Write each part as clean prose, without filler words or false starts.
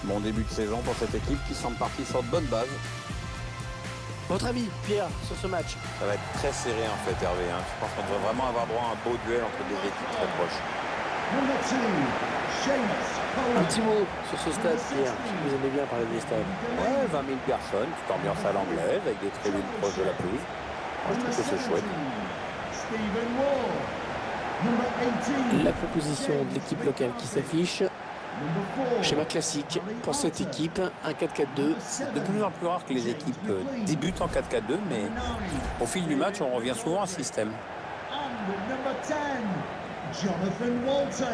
Bon début de saison pour cette équipe qui semble partie sur de bonnes bases. Votre avis, Pierre, sur ce match? Ça va être très serré en fait, Hervé. Je pense qu'on devrait vraiment avoir droit à un beau duel entre des équipes très proches. Un petit mot sur ce stade, Pierre. Vous aimez bien parler des stades. Ouais, 20 000 personnes, petite ambiance à l'anglaise, avec des tribunes proches de la pelouse. Moi, je trouve que c'est chouette. La composition de l'équipe locale qui s'affiche. Schéma classique pour cette équipe, un 4-4-2. C'est de plus en plus rare que les équipes débutent en 4-4-2, mais au fil du match, on revient souvent à ce système. Jonathan Walter.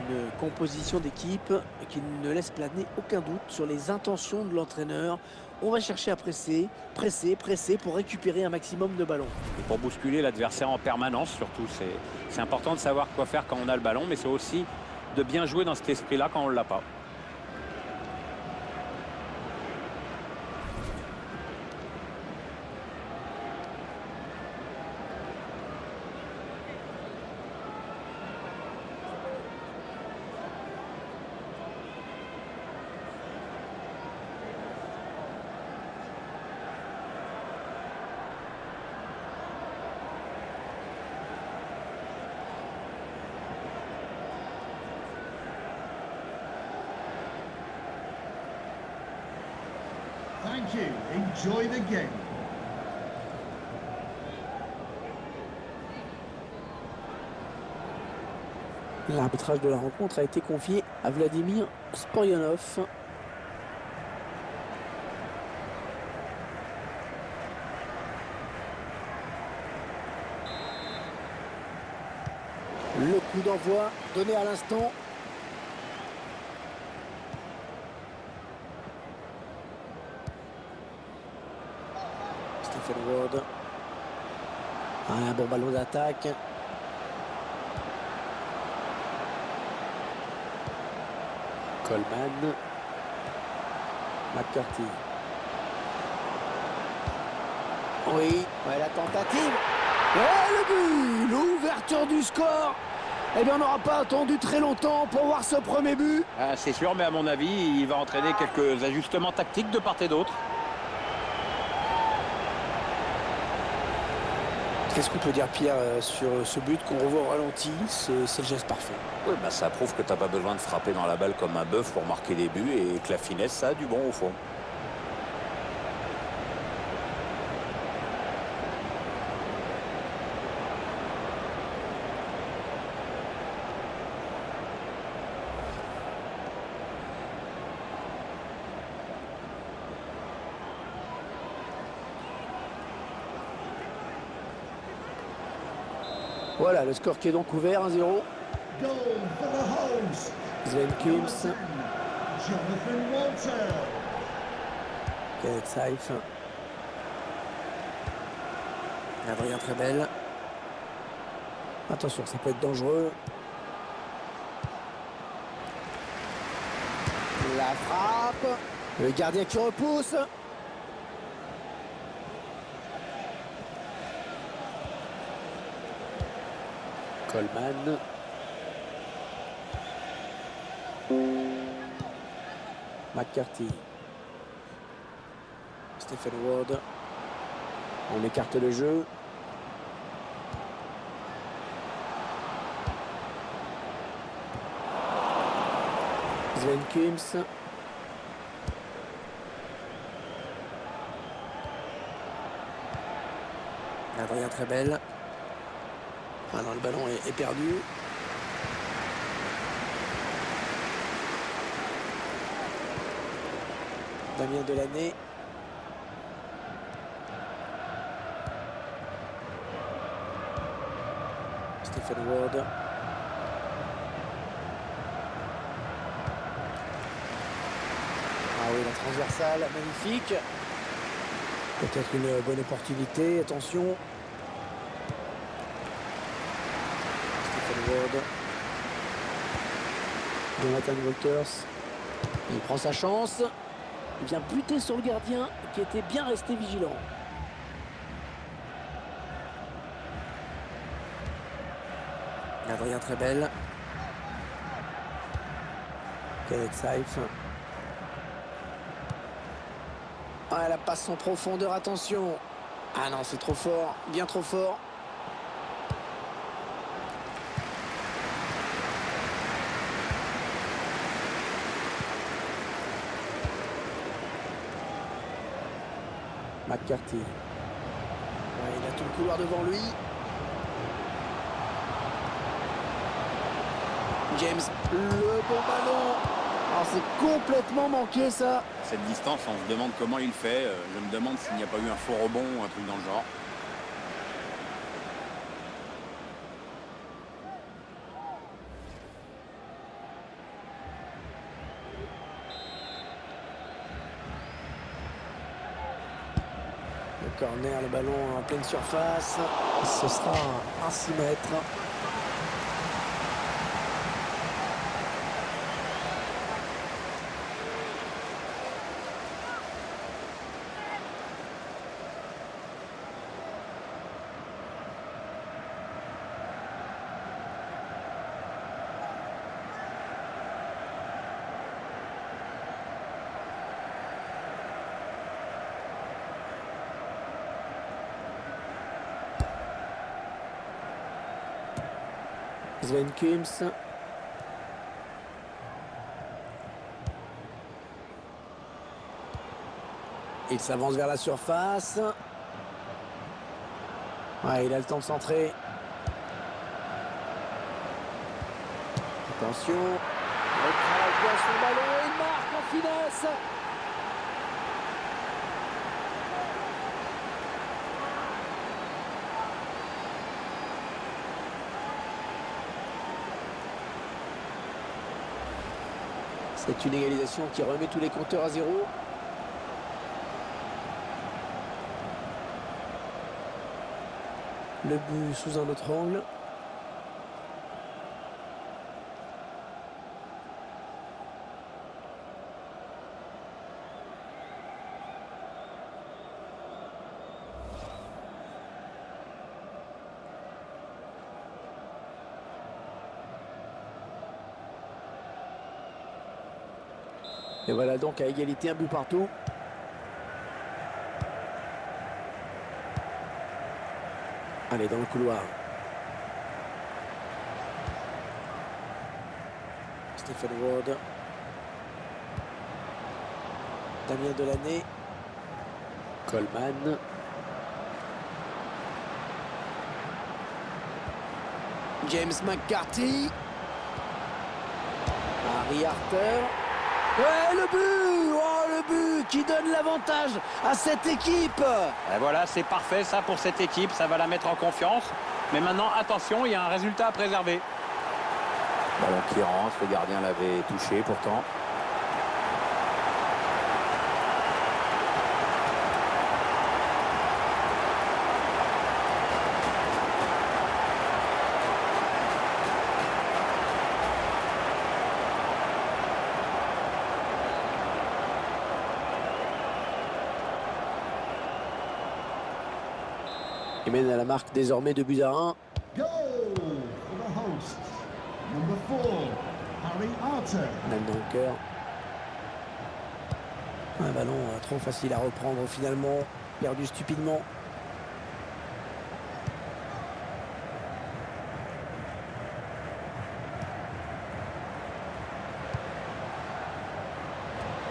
Une composition d'équipe qui ne laisse planer aucun doute sur les intentions de l'entraîneur. On va chercher à presser, presser, presser pour récupérer un maximum de ballons. Et pour bousculer l'adversaire en permanence, surtout, c'est important de savoir quoi faire quand on a le ballon, mais c'est aussi de bien jouer dans cet esprit-là quand on ne l'a pas. Thank you. Enjoy the game. L'arbitrage de la rencontre a été confié à Vladimir Sporyanov. Le coup d'envoi donné à l'instant. Stephen Ward. Un bon ballon d'attaque. Coleman. McCarthy. Oui, ouais, la tentative. Et le but, l'ouverture du score. Eh bien, on n'aura pas attendu très longtemps pour voir ce premier but. C'est sûr, mais à mon avis, il va entraîner quelques ajustements tactiques de part et d'autre. Qu'est-ce qu'on peut dire, Pierre, sur ce but qu'on revoit au ralenti? C'est le geste parfait. Oui, ça prouve que tu n'as pas besoin de frapper dans la balle comme un bœuf pour marquer des buts et que la finesse, ça a du bon au fond. Voilà, le score qui est donc ouvert, 1-0. Goal for the host. Sven Kuhls. Jonathan Walter. Kenneth Saif. Adrien Trebel. Attention, ça peut être dangereux. La frappe. Le gardien qui repousse. Coleman. McCarthy. Stephen Ward. On écarte le jeu. Sven Kuhls. Adrien Trebel. Ah non, le ballon est perdu. Damien Delaney. Stephen Ward. Ah oui, la transversale, magnifique. Peut-être une bonne opportunité, attention. Stephen Ward. Jonathan Walters. Il prend sa chance. Il vient buter sur le gardien qui était bien resté vigilant. Adrien très belle. Kenneth Saif. Ah, la passe en profondeur, attention. Ah non, c'est trop fort, bien trop fort. McCarthy. Ouais, il a tout le couloir devant lui. James, le bon ballon. Alors c'est complètement manqué ça. Cette distance, on se demande comment il fait. Je me demande s'il n'y a pas eu un faux rebond ou un truc dans le genre. Le corner, le ballon en pleine surface. Ce sera un 6 mètres. Sven Kuhms. Il s'avance vers la surface. Ouais, il a le temps de centrer. Attention. Il travaille bien son ballon et il marque en finesse. C'est une égalisation qui remet tous les compteurs à zéro. Le but sous un autre angle. Et voilà donc à égalité, un but partout. Allez, dans le couloir. Stephen Ward. Damien Delaney. Coleman. James McCarthy. Harry Arter. Ouais, le but! Oh, le but qui donne l'avantage à cette équipe! Et voilà, c'est parfait ça pour cette équipe, ça va la mettre en confiance. Mais maintenant, attention, il y a un résultat à préserver. Ballon qui rentre, le gardien l'avait touché pourtant. Il mène à la marque désormais 2 buts à 1. Goal for the host. Number 4, Harry Arter. Même dans le cœur. Un ballon trop facile à reprendre finalement. Perdu stupidement.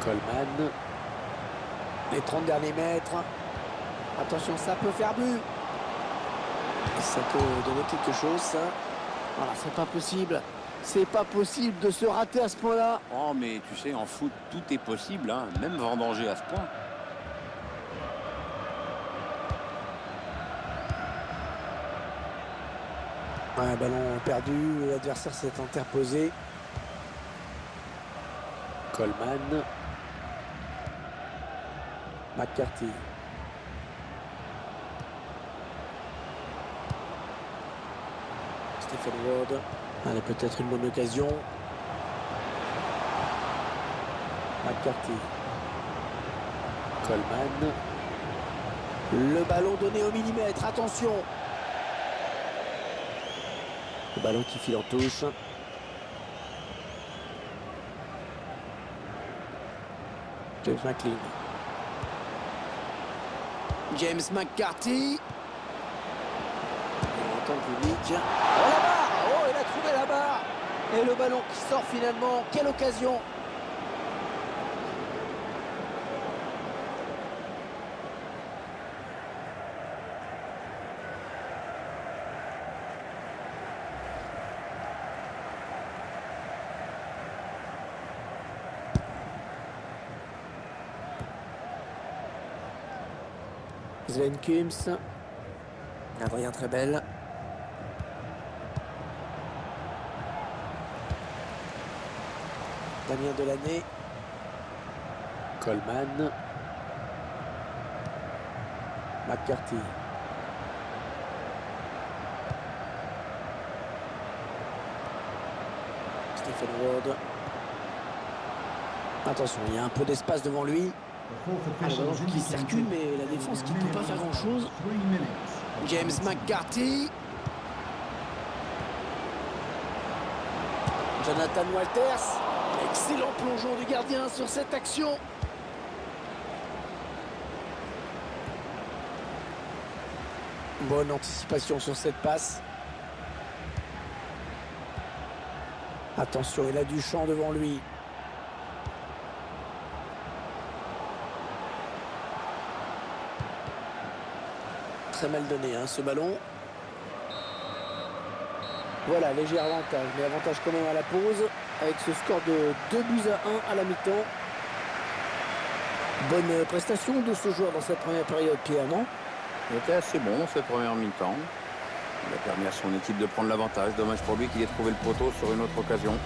Coleman. Les 30 derniers mètres. Attention, ça peut faire but. Ça peut donner quelque chose, ça. Voilà, c'est pas possible. C'est pas possible de se rater à ce point-là. Oh, mais tu sais, en foot, tout est possible, hein, même vendanger à ce point. Un ballon perdu, l'adversaire s'est interposé. Coleman. McCarthy. Stephen Ward. Allez, peut-être une bonne occasion. McCarthy. Coleman. Le ballon donné au millimètre. Attention. Le ballon qui file en touche. James McLean. James McCarthy. Il entend le public. Oh, la barre! Oh, il a trouvé la barre! Et le ballon qui sort finalement. Quelle occasion! Sven Kims, Adrien Trebel. Damien Delaney. Coleman. McCarthy. Stephen Ward. Attention, il y a un peu d'espace devant lui. Le ballon qui circule, mais la défense qui ne peut pas faire grand-chose. James McCarthy. Jonathan Walters. Excellent plongeon du gardien sur cette action. Bonne anticipation sur cette passe. Attention, il a du champ devant lui. Très mal donné ce ballon. Voilà, léger avantage, mais avantage quand même à la pause avec ce score de 2-1 à la mi-temps. Bonne prestation de ce joueur dans cette première période, Pierre, non? Il était assez bon cette première mi-temps. Il a permis à son équipe de prendre l'avantage. Dommage pour lui qu'il ait trouvé le poteau sur une autre occasion.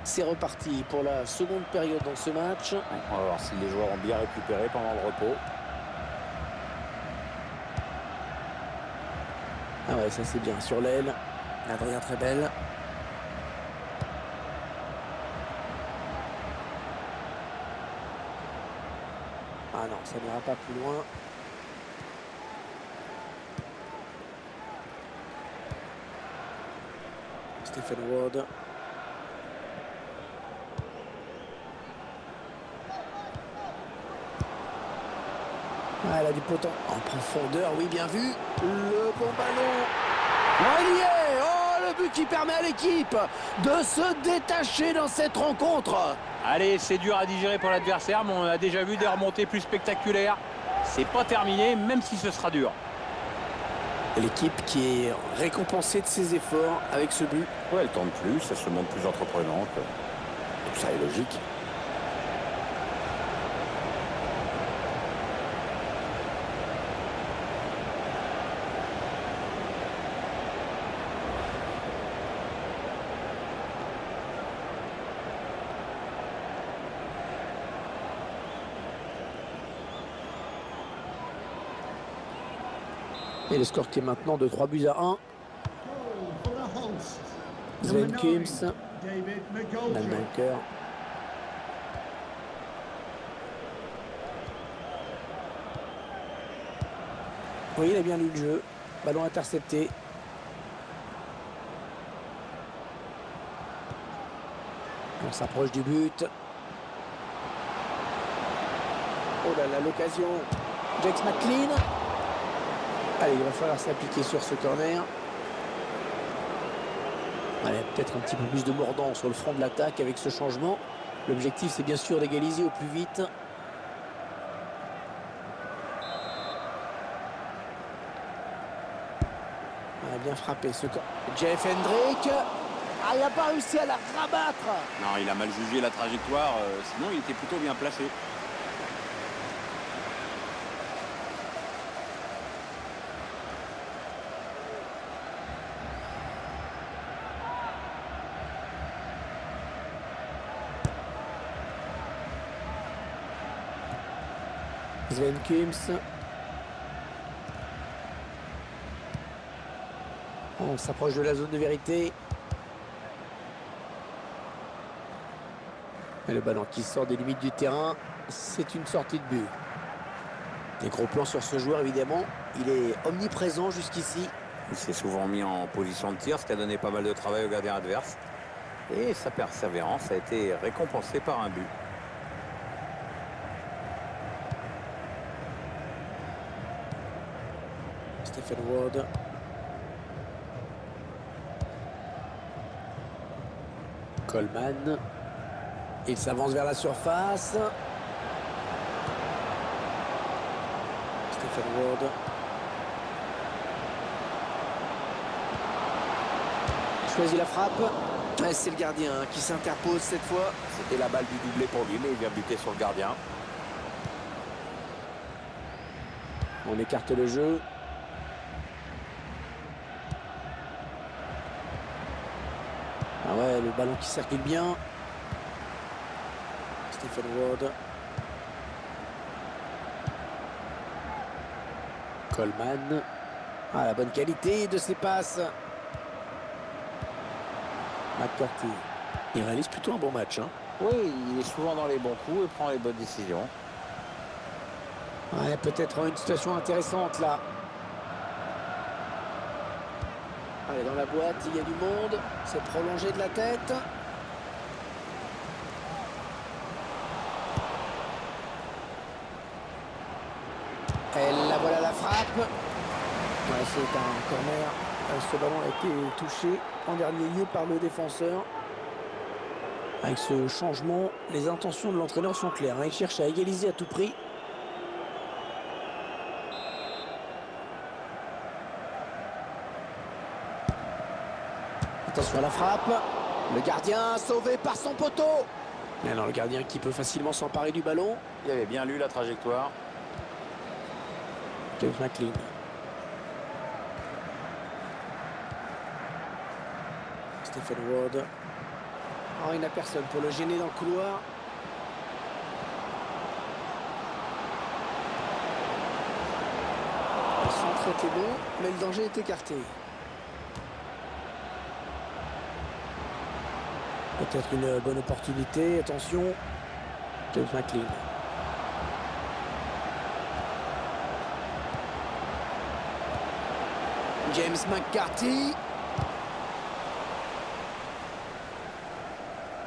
C'est reparti pour la seconde période dans ce match. On va voir si les joueurs ont bien récupéré pendant le repos. Ah ouais, ça c'est bien sur l'aile. Adrien Trebel. Ah non, ça n'ira pas plus loin. Stephen Ward. Ah, elle a du potent en profondeur, oui, bien vu. Le bon ballon. Oh, il y est. Oh, le but qui permet à l'équipe de se détacher dans cette rencontre. Allez, c'est dur à digérer pour l'adversaire, mais on a déjà vu des remontées plus spectaculaires. C'est pas terminé, même si ce sera dur. L'équipe qui est récompensée de ses efforts avec ce but. Ouais, elle tente plus, elle se montre plus entreprenante. Tout ça est logique. Et le score qui est maintenant de 3-1. Sven Kims, l'Allemagne. Oui, il a bien lu le jeu. Ballon intercepté. On s'approche du but. Oh là là, l'occasion. James McLean. Allez, il va falloir s'appliquer sur ce corner. Allez, peut-être un petit peu plus de mordant sur le front de l'attaque avec ce changement. L'objectif, c'est bien sûr d'égaliser au plus vite. Ah, bien frappé ce corner. Jeff Hendrick. Ah, il n'a pas réussi à la rabattre. Non, il a mal jugé la trajectoire, sinon il était plutôt bien placé. Sven Kims. On s'approche de la zone de vérité. Et le ballon qui sort des limites du terrain, c'est une sortie de but. Des gros plans sur ce joueur évidemment, il est omniprésent jusqu'ici. Il s'est souvent mis en position de tir, ce qui a donné pas mal de travail au gardien adverse. Et sa persévérance a été récompensée par un but. Stephen Ward. Coleman. Il s'avance vers la surface. Stephen Ward. Choisit la frappe. Ouais, c'est le gardien qui s'interpose cette fois. C'était la balle du doublé pour lui, mais il vient buter sur le gardien. On écarte le jeu. Ah ouais, le ballon qui circule bien. Stephen Ward. Coleman. Ah, la bonne qualité de ses passes. McCarthy. Il réalise plutôt un bon match. Hein. Oui, il est souvent dans les bons coups et prend les bonnes décisions. Ouais, peut-être une situation intéressante là. Allez, dans la boîte, il y a du monde. C'est prolongé de la tête. Et la voilà la frappe. Ouais, c'est un corner. Ce ballon a été touché en dernier lieu par le défenseur. Avec ce changement, les intentions de l'entraîneur sont claires. Il cherche à égaliser à tout prix. Attention à la frappe. Le gardien sauvé par son poteau. Mais non, le gardien qui peut facilement s'emparer du ballon. Il avait bien lu la trajectoire. James McLean. Stephen Ward. Oh, il n'a personne pour le gêner dans le couloir. Le centre était bon, mais le danger est écarté. Peut-être une bonne opportunité. Attention. James McLean. James McCarthy.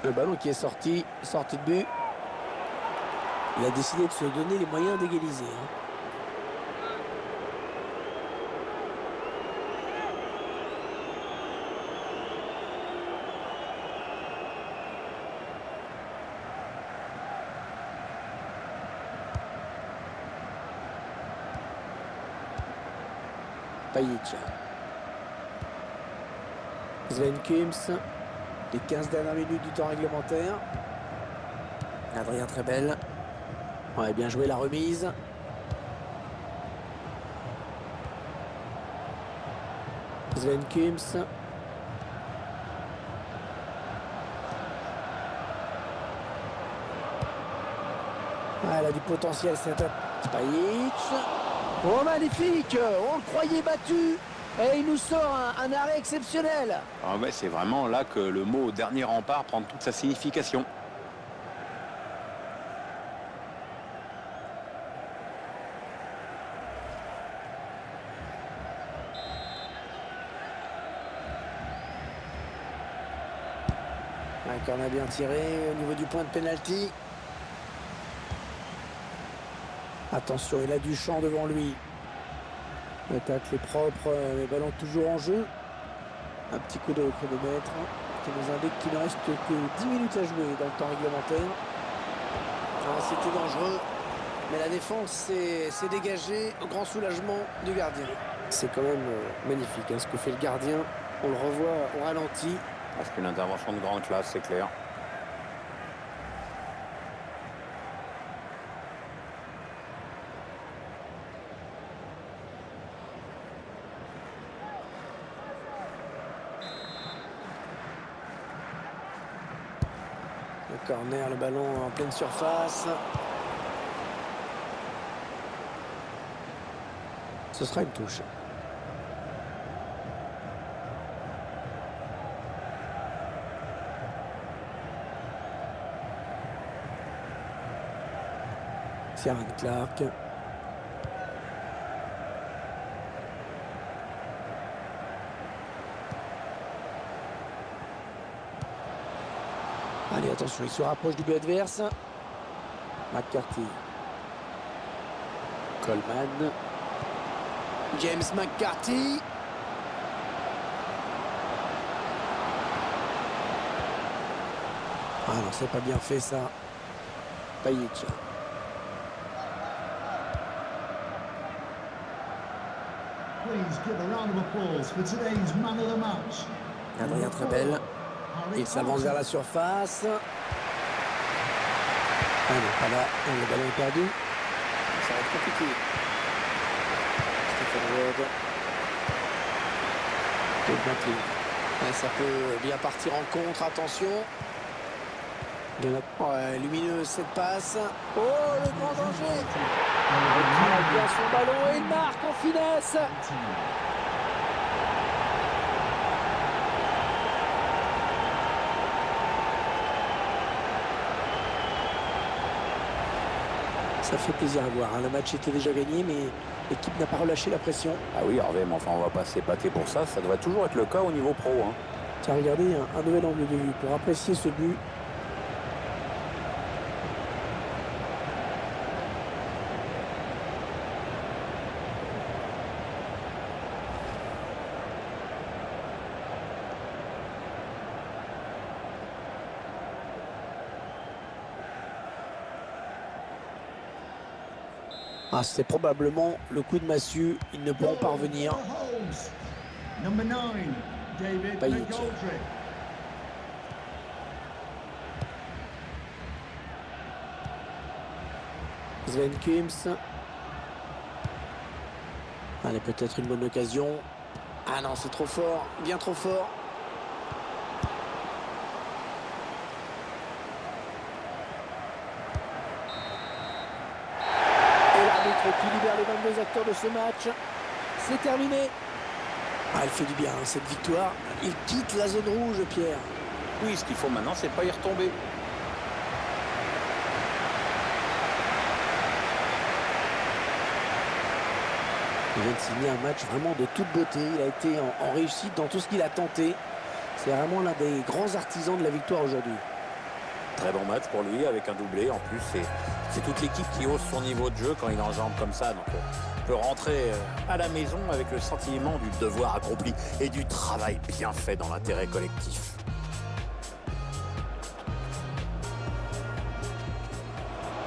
Le ballon qui est sorti de but. Il a décidé de se donner les moyens d'égaliser. Pajic. Sven Kims. Les 15 dernières minutes du temps réglementaire. Adrien Trebel. Ouais, bien joué la remise. Sven Kims. Ah, elle a du potentiel cette Pajic. Oh, magnifique! On le croyait battu. Et il nous sort un arrêt exceptionnel. Ah ouais, c'est vraiment là que le mot dernier rempart prend toute sa signification. Un corner bien tiré au niveau du point de pénalty. Attention, il a du champ devant lui. Le tacle est propre, les ballons toujours en jeu. Un petit coup de chronomètre qui nous indique qu'il ne reste que 10 minutes à jouer dans le temps réglementaire. C'était dangereux, mais la défense s'est dégagée au grand soulagement du gardien. C'est quand même magnifique ce que fait le gardien. On le revoit au ralenti. C'est une intervention de grande classe, c'est clair. Le corner, le ballon en pleine surface. Ce sera une touche. Ciaran Clark. Allez, attention, il se rapproche du but adverse. McCarthy. Coleman. James McCarthy. Ah non, c'est pas bien fait ça. Pajic. Please give a round of applause for today's man of the match. Adrien Trebel. Il s'avance vers la surface. Ah non, pas là. Le ballon est perdu. Ça va être compliqué. Stephen Ward. Ouais, ça peut bien partir en contre. Attention. Ouais, lumineuse cette passe. Oh, le grand danger. Il travaille bien son ballon et il marque en finesse. Ça fait plaisir à voir. Le match était déjà gagné, mais l'équipe n'a pas relâché la pression. Ah oui, Hervé, mais enfin, on va pas s'épater pour ça. Ça devrait toujours être le cas au niveau pro. Hein. Tiens, regardez, un nouvel angle de vue pour apprécier ce but. Ah, c'est probablement le coup de massue. Ils ne pourront pas revenir. Number 9, David Pajic. McGoldrick. Sven Kims. Allez, peut-être une bonne occasion. Ah non, c'est trop fort. Bien trop fort. Et l'arbitre qui libère les 22 acteurs de ce match. C'est terminé. Ah, elle fait du bien, hein, cette victoire. Il quitte la zone rouge, Pierre. Oui, ce qu'il faut maintenant, c'est pas y retomber. Il vient de signer un match vraiment de toute beauté. Il a été en réussite dans tout ce qu'il a tenté. C'est vraiment l'un des grands artisans de la victoire aujourd'hui. Très bon match pour lui, avec un doublé. En plus, c'est toute l'équipe qui hausse son niveau de jeu quand il enjambe comme ça. Donc, on peut rentrer à la maison avec le sentiment du devoir accompli et du travail bien fait dans l'intérêt collectif.